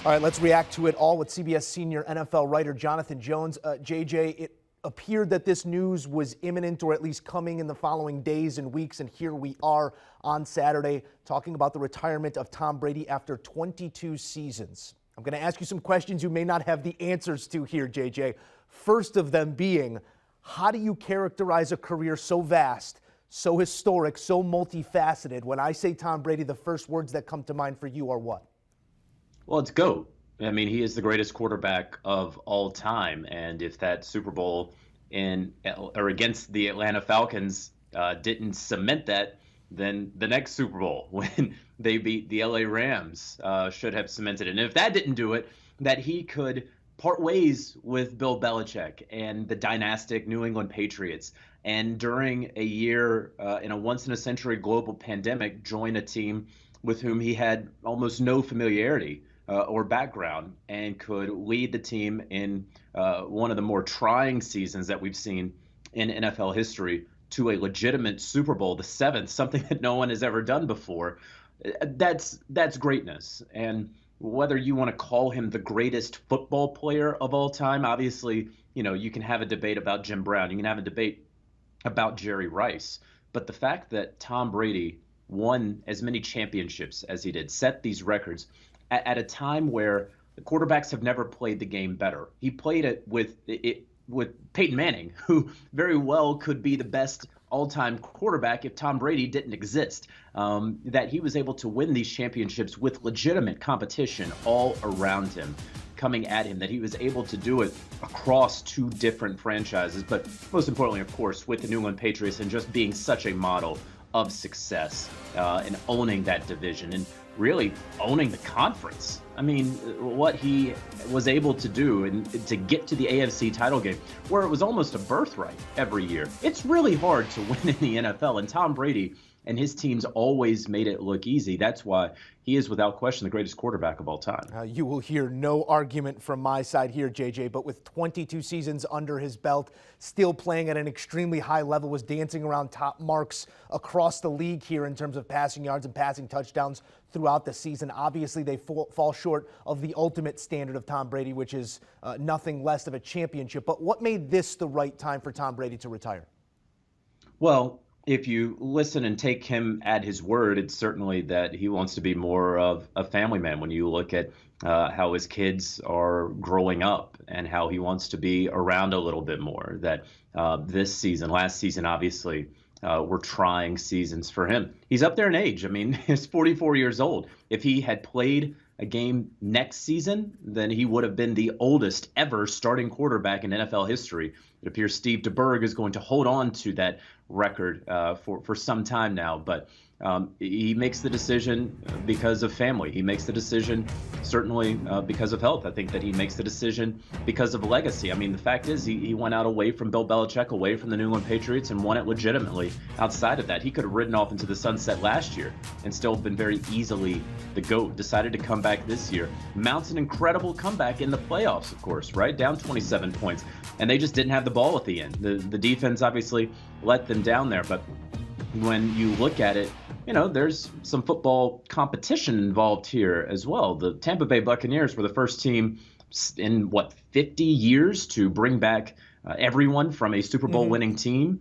All right, let's react to it all with CBS senior NFL writer Jonathan Jones. JJ, it appeared that this news was imminent or at least coming in the following days and weeks, and here we are on Saturday talking about the retirement of Tom Brady after 22 seasons. I'm going to ask you some questions you may not have the answers to here, JJ. First of them being, how do you characterize a career so vast, so historic, so multifaceted? When I say Tom Brady, the first words that come to mind for you are what? Well, it's GOAT. I mean, he is the greatest quarterback of all time. And if that Super Bowl against the Atlanta Falcons didn't cement that, then the next Super Bowl when they beat the LA Rams should have cemented it. And if that didn't do it, that he could part ways with Bill Belichick and the dynastic New England Patriots. And during a year in a once-in-a-century global pandemic, join a team with whom he had almost no familiarity or background, and could lead the team in one of the more trying seasons that we've seen in NFL history to a legitimate Super Bowl, the seventh, something that no one has ever done before. That's greatness. And whether you want to call him the greatest football player of all time, obviously, you can have a debate about Jim Brown. You can have a debate about Jerry Rice. But the fact that Tom Brady won as many championships as he did, set these records at a time where the quarterbacks have never played the game better. He played it with Peyton Manning, who very well could be the best all-time quarterback if Tom Brady didn't exist. That he was able to win these championships with legitimate competition all around him, coming at him, that he was able to do it across two different franchises, but most importantly, of course, with the New England Patriots, and just being such a model of success and owning that division and really owning the conference. I mean, what he was able to do and to get to the AFC title game, where it was almost a birthright every year. It's really hard to win in the NFL, and Tom Brady and his teams always made it look easy. That's why he is, without question, the greatest quarterback of all time. You will hear no argument from my side here, JJ, but with 22 seasons under his belt, still playing at an extremely high level, was dancing around top marks across the league here in terms of passing yards and passing touchdowns throughout the season. Obviously, they fall short of the ultimate standard of Tom Brady, which is nothing less of a championship. But what made this the right time for Tom Brady to retire? Well, if you listen and take him at his word, it's certainly that he wants to be more of a family man. When you look at how his kids are growing up and how he wants to be around a little bit more, that this season, last season, obviously, were trying seasons for him. He's up there in age. I mean, he's 44 years old. If he had played a game next season, then he would have been the oldest ever starting quarterback in NFL history. It appears Steve DeBerg is going to hold on to that record for some time now, but he makes the decision because of family. He makes the decision certainly because of health. I think that he makes the decision because of legacy. I mean, the fact is he went out away from Bill Belichick, away from the New England Patriots, and won it legitimately. Outside of that, he could have ridden off into the sunset last year and still been very easily the GOAT. Decided to come back this year. Mounts an incredible comeback in the playoffs, of course, right? Down 27 points. And they just didn't have the ball at the end. The defense obviously let them down there. But when you look at it, there's some football competition involved here as well. The Tampa Bay Buccaneers were the first team in, 50 years to bring back everyone from a Super Bowl winning team.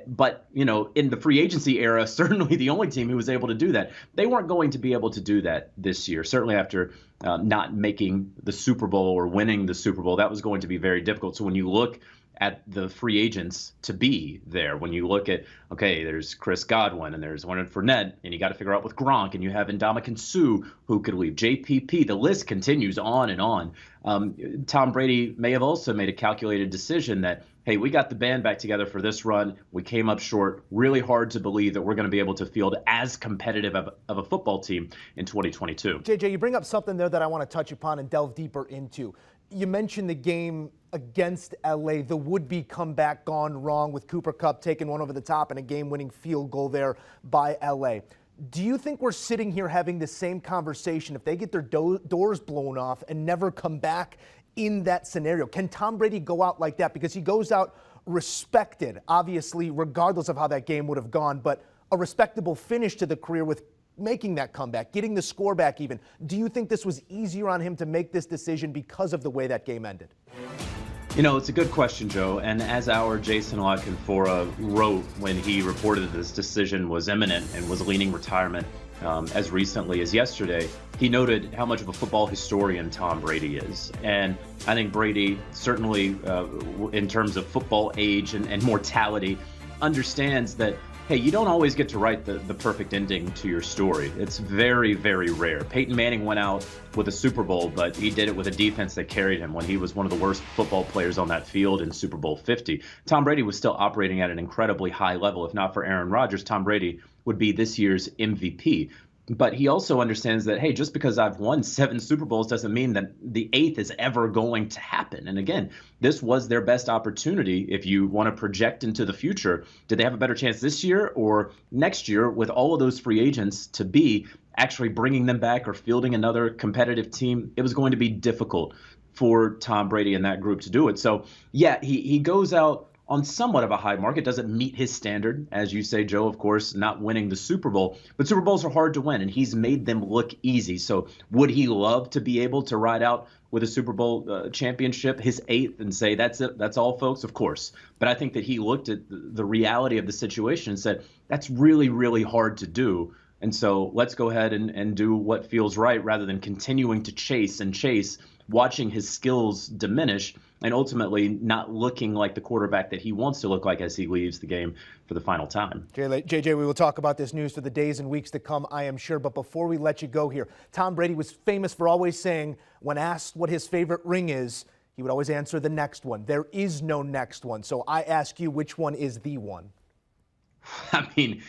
But, in the free agency era, certainly the only team who was able to do that. They weren't going to be able to do that this year, certainly after not making the Super Bowl or winning the Super Bowl. That was going to be very difficult. So when you look at the free agents to be there, when you look at, okay, there's Chris Godwin and there's Leonard Fournette, and you got to figure out with Gronk, and you have Ndamukong Suh who could leave, JPP, the list continues on and on. Tom Brady may have also made a calculated decision that, hey, we got the band back together for this run. We came up short. Really hard to believe that we're going to be able to field as competitive of a football team in 2022. JJ, you bring up something there that I want to touch upon and delve deeper into. You mentioned the game against LA, the would-be comeback gone wrong with Cooper Kupp taking one over the top and a game-winning field goal there by LA. Do you think we're sitting here having the same conversation if they get their doors blown off and never come back in that scenario? Can Tom Brady go out like that? Because he goes out respected, obviously, regardless of how that game would have gone, but a respectable finish to the career with making that comeback, getting the score back even. Do you think this was easier on him to make this decision because of the way that game ended? You know, it's a good question, Joe. And as our Jason Lockenfora wrote when he reported that this decision was imminent and was leaning retirement as recently as yesterday, he noted how much of a football historian Tom Brady is. And I think Brady, certainly in terms of football age and mortality, understands that, hey, you don't always get to write the perfect ending to your story. It's very, very rare. Peyton Manning went out with a Super Bowl, but he did it with a defense that carried him when he was one of the worst football players on that field in Super Bowl 50. Tom Brady was still operating at an incredibly high level. If not for Aaron Rodgers, Tom Brady would be this year's MVP. But he also understands that, hey, just because I've won 7 Super Bowls doesn't mean that the 8th is ever going to happen. And again, this was their best opportunity. If you want to project into the future, did they have a better chance this year or next year with all of those free agents to be actually bringing them back or fielding another competitive team? It was going to be difficult for Tom Brady and that group to do it. So, yeah, he goes out on somewhat of a high mark. It doesn't meet his standard, as you say, Joe, of course, not winning the Super Bowl. But Super Bowls are hard to win, and he's made them look easy. So would he love to be able to ride out with a Super Bowl championship, his 8th, and say, that's it, that's all, folks? Of course. But I think that he looked at the reality of the situation and said, that's really, really hard to do. And so let's go ahead and do what feels right rather than continuing to chase, watching his skills diminish and ultimately not looking like the quarterback that he wants to look like as he leaves the game for the final time. JJ, we will talk about this news for the days and weeks to come, I am sure. But before we let you go here, Tom Brady was famous for always saying, when asked what his favorite ring is, he would always answer the next one. There is no next one. So I ask you, which one is the one? I mean,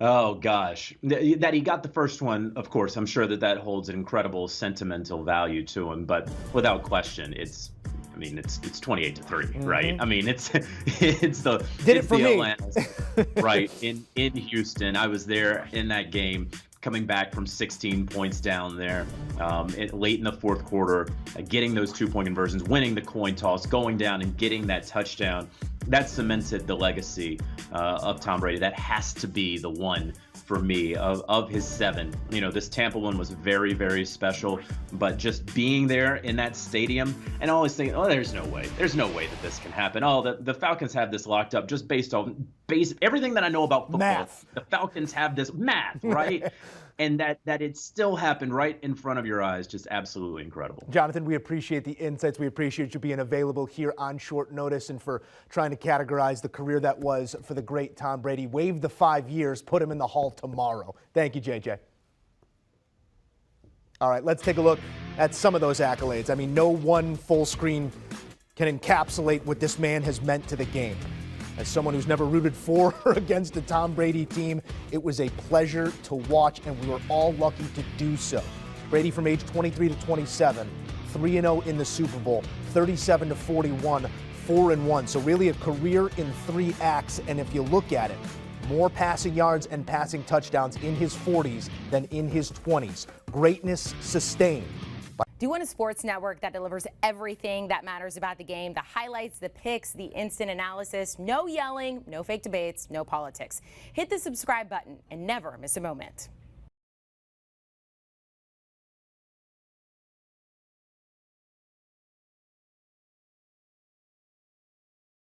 oh, gosh. That he got the first one, of course, I'm sure that holds an incredible sentimental value to him. But without question, it's 28-3, right? I mean, it's the Atlanta, right, in Houston. I was there in that game, coming back from 16 points down there late in the fourth quarter, getting those 2-point conversions, winning the coin toss, going down and getting that touchdown. That cemented the legacy of Tom Brady. That has to be the one for me of his 7. You know, this Tampa one was very, very special, but just being there in that stadium and always thinking, oh, there's no way that this can happen. Oh, the Falcons have this locked up just based on everything that I know about football. Math. The Falcons have this math, right? And that it still happened right in front of your eyes, just absolutely incredible. Jonathan, we appreciate the insights. We appreciate you being available here on short notice and for trying to categorize the career that was for the great Tom Brady. Waive the 5 years, put him in the Hall tomorrow. Thank you, JJ. All right, let's take a look at some of those accolades. I mean, no one full screen can encapsulate what this man has meant to the game. As someone who's never rooted for or against a Tom Brady team, it was a pleasure to watch, and we were all lucky to do so. Brady from age 23 to 27, 3-0 in the Super Bowl, 37 to 41, 4-1. So really a career in 3 acts, and if you look at it, more passing yards and passing touchdowns in his 40s than in his 20s. Greatness sustained. Do you want a sports network that delivers everything that matters about the game? The highlights, the picks, the instant analysis, no yelling, no fake debates, no politics. Hit the subscribe button and never miss a moment.